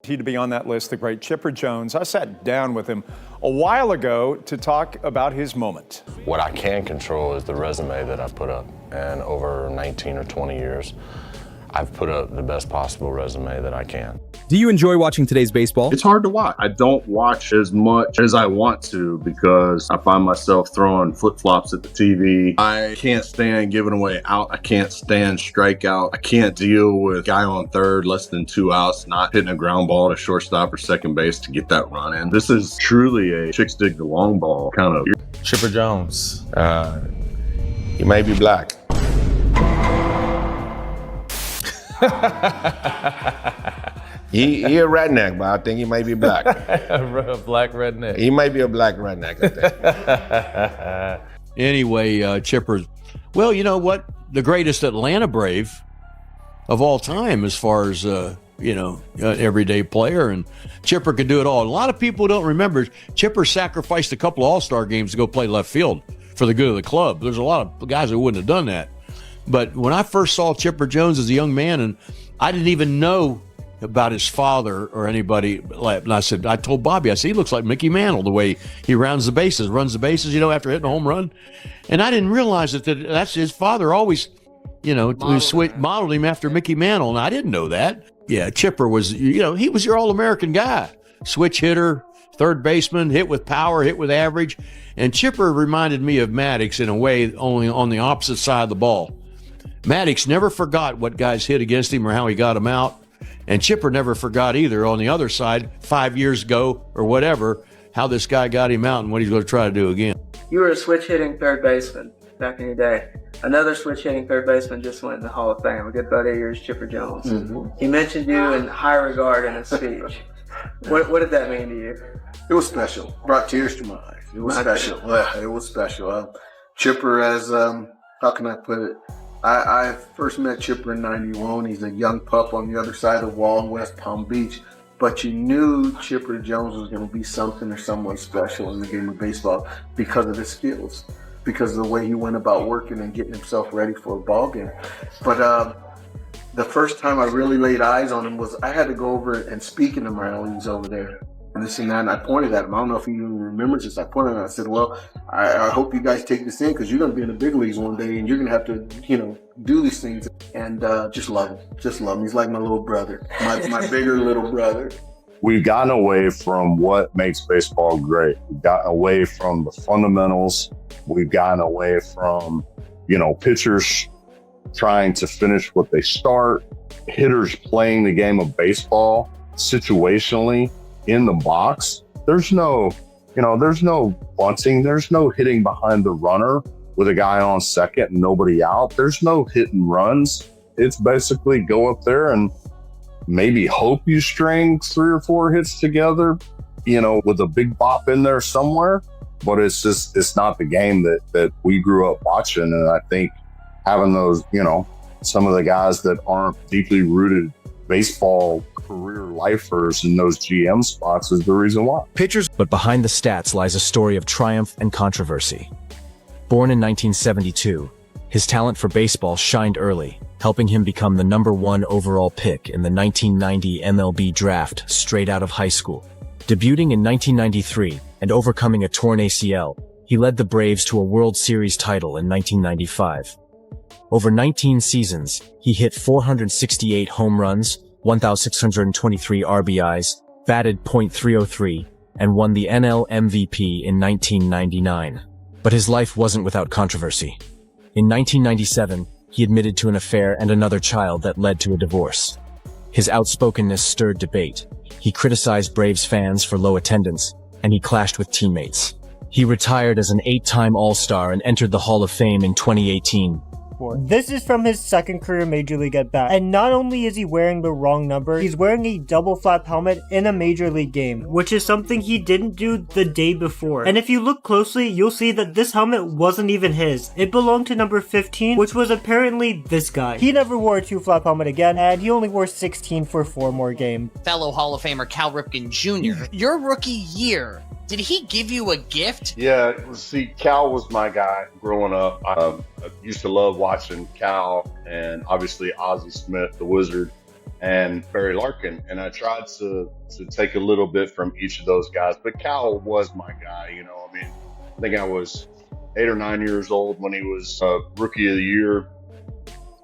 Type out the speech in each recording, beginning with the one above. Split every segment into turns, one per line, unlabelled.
opportunity to be on that list, the great Chipper Jones. I sat down with him a while ago to talk about his moment.
What I can control is the resume that I put up. And over 19 or 20 years, I've put up the best possible resume that I can.
Do you enjoy watching today's baseball?
It's hard to watch. I don't watch as much as I want to because I find myself throwing flip-flops at the TV. I can't stand giving away out. I can't stand strikeout. I can't deal with guy on third, less than 2 outs, not hitting a ground ball to shortstop or second base to get that run in. This is truly a chicks dig the long ball kind of.
Chipper Jones, he may be black. He a redneck, but I think he may be black.
A black redneck.
He may be a black redneck, I think.
Anyway, Chipper, well, you know what? The greatest Atlanta Brave of all time as far as, everyday player. And Chipper could do it all. A lot of people don't remember Chipper sacrificed a couple of all-star games to go play left field for the good of the club. There's a lot of guys who wouldn't have done that. But when I first saw Chipper Jones as a young man, and I didn't even know about his father or anybody, and I told Bobby, I said, he looks like Mickey Mantle, the way he runs the bases, after hitting a home run. And I didn't realize that's his father always, modeled him after Mickey Mantle, and I didn't know that. Yeah, Chipper was, he was your All-American guy. Switch hitter, third baseman, hit with power, hit with average. And Chipper reminded me of Maddox in a way, only on the opposite side of the ball. Maddox never forgot what guys hit against him or how he got them out. And Chipper never forgot either on the other side, 5 years ago or whatever, how this guy got him out and what he's going to try to do again.
You were a switch-hitting third baseman back in your day. Another switch-hitting third baseman just went in the Hall of Fame. A good buddy of yours, Chipper Jones. Mm-hmm. He mentioned you in high regard in his speech. What did that mean to you?
It was special. Brought tears to my eyes. It was special. Yeah, it was special. Chipper, as how can I put it? I first met Chipper in '91. He's a young pup on the other side of the wall in West Palm Beach. But you knew Chipper Jones was going to be something or someone special in the game of baseball because of his skills, because of the way he went about working and getting himself ready for a ball game. But the first time I really laid eyes on him was I had to go over and speak in him while he was over there. And this and that, and I pointed at him. I don't know if he even remembers this. I pointed at him. I said, well, I hope you guys take this in because you're going to be in the big leagues one day and you're going to have to, do these things. And just love him. Just love him. He's like my little brother, my bigger little brother.
We've gotten away from what makes baseball great. We've gotten away from the fundamentals. We've gotten away from, pitchers trying to finish what they start, hitters playing the game of baseball situationally in the box. There's no bunting. There's no hitting behind the runner with a guy on second and nobody out. There's no hit and runs. It's basically go up there and maybe hope you string 3 or 4 hits together, with a big bop in there somewhere. But it's not the game that we grew up watching. And I think having those, some of the guys that aren't deeply rooted baseball career lifers in those GM spots is the reason why.
But behind the stats lies a story of triumph and controversy. Born in 1972, his talent for baseball shined early, helping him become the #1 overall pick in the 1990 MLB draft straight out of high school. Debuting in 1993 and overcoming a torn ACL, he led the Braves to a World Series title in 1995. Over 19 seasons, he hit 468 home runs, 1,623 RBIs, batted .303, and won the NL MVP in 1999. But his life wasn't without controversy. In 1997, he admitted to an affair and another child that led to a divorce. His outspokenness stirred debate. He criticized Braves fans for low attendance, and he clashed with teammates. He retired as an 8-time All-Star and entered the Hall of Fame in 2018.
This is from his second career Major League at bat, and not only is he wearing the wrong number, he's wearing a double flap helmet in a Major League game, which is something he didn't do the day before. And if you look closely, you'll see that this helmet wasn't even his. It belonged to number 15, which was apparently this guy. He never wore a 2-flap helmet again, and he only wore 16 for 4 more games.
Fellow Hall of Famer Cal Ripken Jr., your rookie year, did he give you a gift?
Yeah, see, Cal was my guy growing up. I used to love watching Cal and obviously Ozzie Smith, the Wizard. and Barry Larkin. And I tried to take a little bit from each of those guys, but Cal was my guy. You know, I mean, I think I was 8 or 9 years old when he was Rookie of the Year,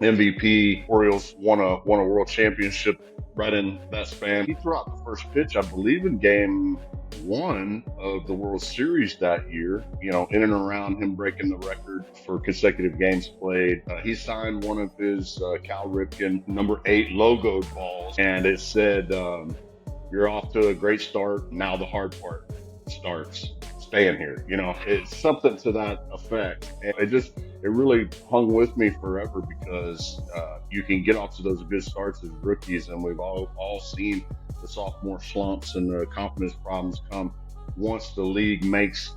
MVP. Orioles won a world championship right in that span. He threw out the first pitch, I believe, in game 1 of the World Series that year, you know, in and around him breaking the record for consecutive games played. He signed one of his Cal Ripken number 8 logoed balls, and it said, "You're off to a great start. Now the hard part starts. Staying here." You know, it's something to that effect. And it really hung with me forever because you can get off to those good starts as rookies, and we've all seen the sophomore slumps and the confidence problems come once the league makes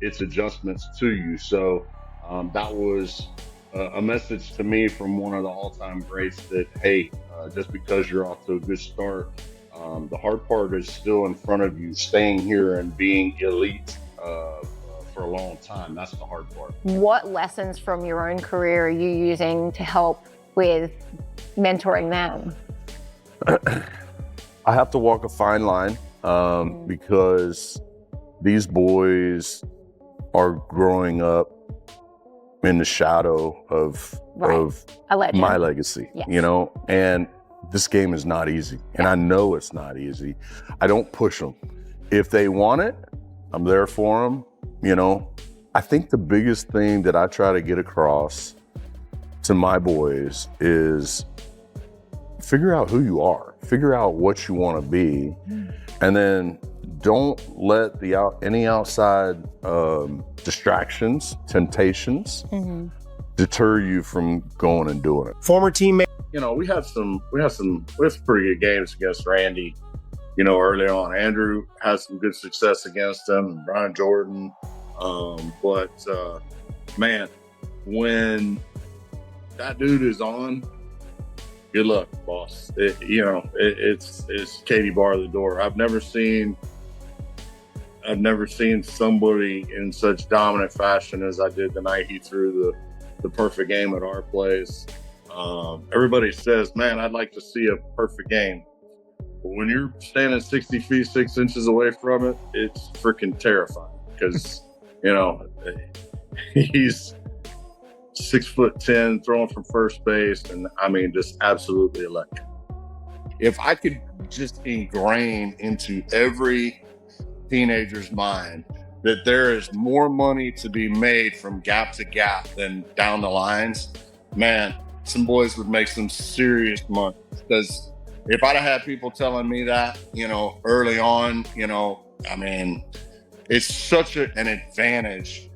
its adjustments to you. So that was a message to me from one of the all-time greats that, hey, just because you're off to a good start, the hard part is still in front of you. Staying here and being elite for a long time, that's the hard part.
What lessons from your own career are you using to help with mentoring them?
I have to walk a fine line because these boys are growing up in the shadow of my legacy,
Yes.
you know, and this game is not easy. And I know it's not easy. I don't push them. If they want it, I'm there for them, you know. I think the biggest thing that I try to get across to my boys is figure out who you are, figure out what you want to be, and then don't let any outside distractions, temptations deter you from going and doing it.
Former teammate.
You know, we had some pretty good games against Randy, you know, early on. Andrew had some good success against him, and Brian Jordan. But man, when that dude is on, good luck, boss. It's Katie bar the door. I've never seen somebody in such dominant fashion as I did the night he threw the perfect game at our place. Everybody says, man, I'd like to see a perfect game. But when you're standing 60 feet, 6 inches away from it, it's freaking terrifying because, you know, he's 6'10", throwing from first base, and I mean, just absolutely electric. If I could just ingrain into every teenager's mind that there is more money to be made from gap to gap than down the lines, man, some boys would make some serious money. Because if I'd have had people telling me that, you know, early on, you know, I mean, it's such an advantage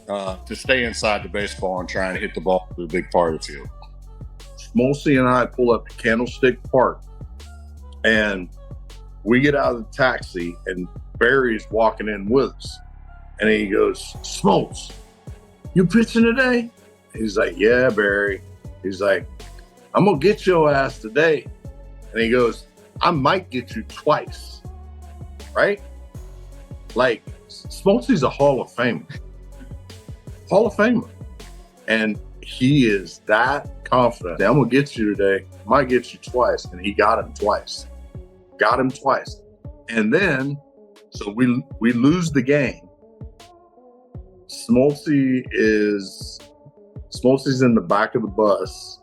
to stay inside the baseball and try and hit the ball to the big part of the field. Smolsey and I pull up to Candlestick Park, and we get out of the taxi, and Barry's walking in with us. And he goes, "Smoltz, you pitching today?" He's like, "Yeah, Barry." He's like, "I'm going to get your ass today." And he goes, "I might get you twice." Right? Like, Smoltzy's a Hall of Famer. Hall of Famer. And he is that confident. "I'm going to get you today. I might get you twice." And he got him twice. And then, so we lose the game. Smoltzy's in the back of the bus,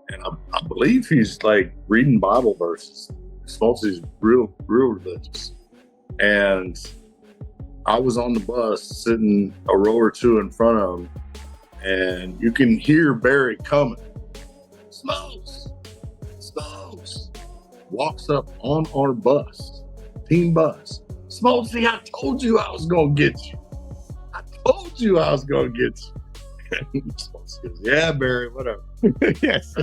and I believe he's like reading Bible verses. Smoltzy's real religious. And I was on the bus sitting a row or two in front of him, and you can hear Barry coming. Smoltz walks up on our bus, team bus. "Smoltzy, I told you I was going to get you. Smoltzy goes, "Yeah, Barry, whatever."
Yes.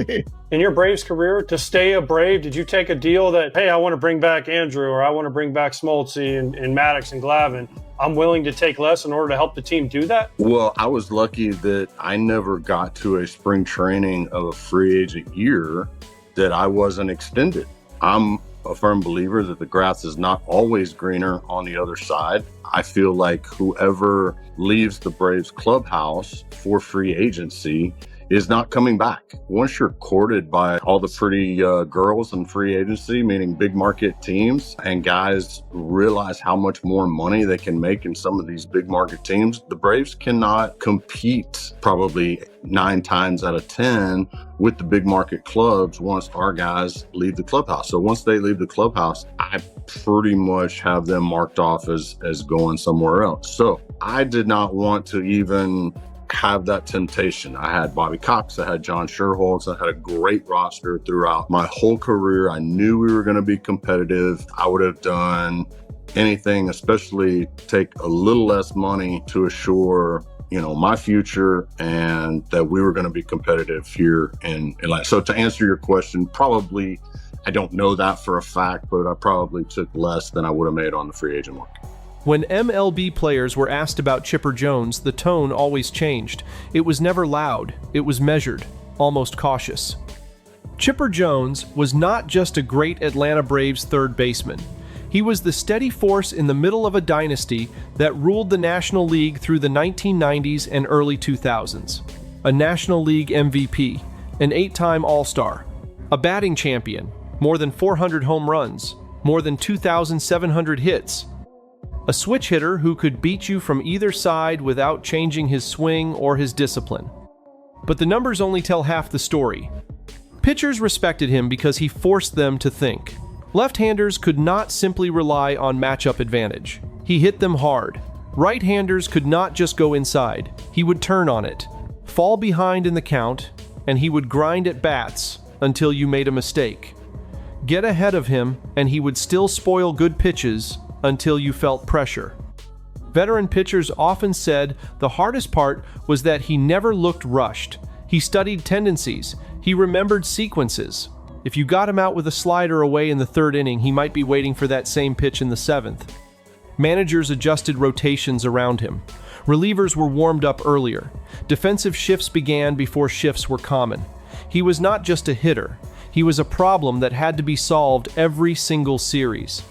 In your Braves career, to stay a Brave, did you take a deal that, hey, I want to bring back Andrew, or I want to bring back Smoltzy and Maddox and Glavine? I'm willing to take less in order to help the team do that?
Well, I was lucky that I never got to a spring training of a free agent year that I wasn't extended. I'm a firm believer that the grass is not always greener on the other side. I feel like whoever leaves the Braves clubhouse for free agency
is not coming back. Once you're courted by all the pretty girls in free agency, meaning big market teams, and guys realize how much more money they can make in some of these big market teams, the Braves cannot compete probably 9 times out of 10 with the big market clubs once our guys leave the clubhouse. So once they leave the clubhouse, I pretty much have them marked off as going somewhere else. So I did not want to even have that temptation. I had Bobby Cox, I had John Sherholtz, I had a great roster throughout my whole career. I knew we were going to be competitive. I would have done anything, especially take a little less money to assure, you know, my future and that we were going to be competitive here in Atlanta. So to answer your question, probably, I don't know that for a fact, but I probably took less than I would have made on the free agent market.
When MLB players were asked about Chipper Jones, the tone always changed. It was never loud, it was measured, almost cautious. Chipper Jones was not just a great Atlanta Braves third baseman. He was the steady force in the middle of a dynasty that ruled the National League through the 1990s and early 2000s. A National League MVP, an 8-time All-Star, a batting champion, more than 400 home runs, more than 2,700 hits, a switch hitter who could beat you from either side without changing his swing or his discipline. But the numbers only tell half the story. Pitchers respected him because he forced them to think. Left-handers could not simply rely on matchup advantage. He hit them hard. Right-handers could not just go inside. He would turn on it, fall behind in the count, and he would grind at bats until you made a mistake. Get ahead of him, and he would still spoil good pitches until you felt pressure. Veteran pitchers often said the hardest part was that he never looked rushed. He studied tendencies. He remembered sequences. If you got him out with a slider away in the 3rd inning, he might be waiting for that same pitch in the 7th. Managers adjusted rotations around him. Relievers were warmed up earlier. Defensive shifts began before shifts were common. He was not just a hitter. He was a problem that had to be solved every single series.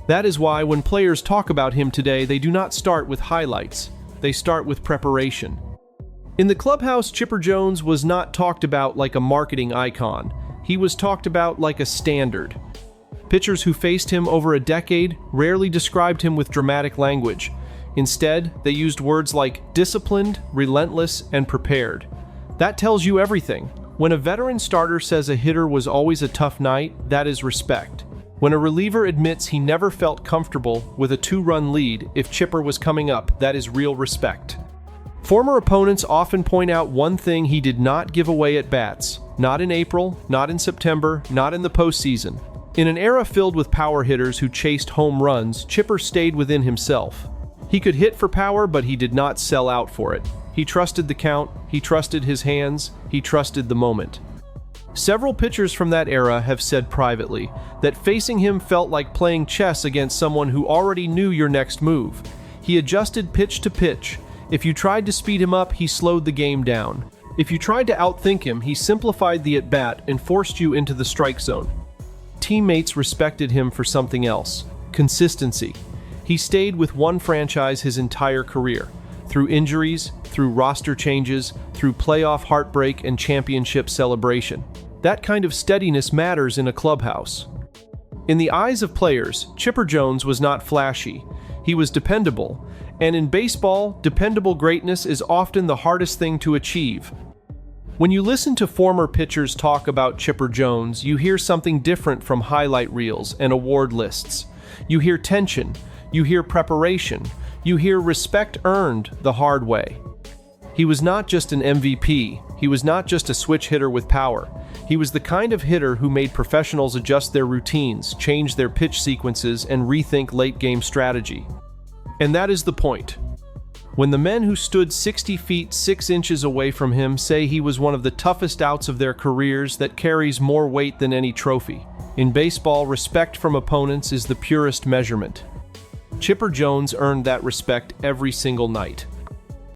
That is why when players talk about him today, they do not start with highlights. They start with preparation. In the clubhouse, Chipper Jones was not talked about like a marketing icon. He was talked about like a standard. Pitchers who faced him over a decade rarely described him with dramatic language. Instead, they used words like disciplined, relentless, and prepared. That tells you everything. When a veteran starter says a hitter was always a tough night, that is respect. When a reliever admits he never felt comfortable with a 2-run lead if Chipper was coming up, that is real respect. Former opponents often point out one thing he did not give away at bats. Not in April, not in September, not in the postseason. In an era filled with power hitters who chased home runs, Chipper stayed within himself. He could hit for power, but he did not sell out for it. He trusted the count, he trusted his hands, he trusted the moment. Several pitchers from that era have said privately that facing him felt like playing chess against someone who already knew your next move. He adjusted pitch to pitch. If you tried to speed him up, he slowed the game down. If you tried to outthink him, he simplified the at-bat and forced you into the strike zone. Teammates respected him for something else: consistency. He stayed with one franchise his entire career. Through injuries, through roster changes, through playoff heartbreak and championship celebration. That kind of steadiness matters in a clubhouse. In the eyes of players, Chipper Jones was not flashy. He was dependable. And in baseball, dependable greatness is often the hardest thing to achieve. When you listen to former pitchers talk about Chipper Jones, you hear something different from highlight reels and award lists. You hear tension. You hear preparation. You hear respect earned the hard way. He was not just an MVP. He was not just a switch hitter with power. He was the kind of hitter who made professionals adjust their routines, change their pitch sequences, and rethink late-game strategy. And that is the point. When the men who stood 60 feet 6 inches away from him say he was one of the toughest outs of their careers, that carries more weight than any trophy. In baseball, respect from opponents is the purest measurement. Chipper Jones earned that respect every single night.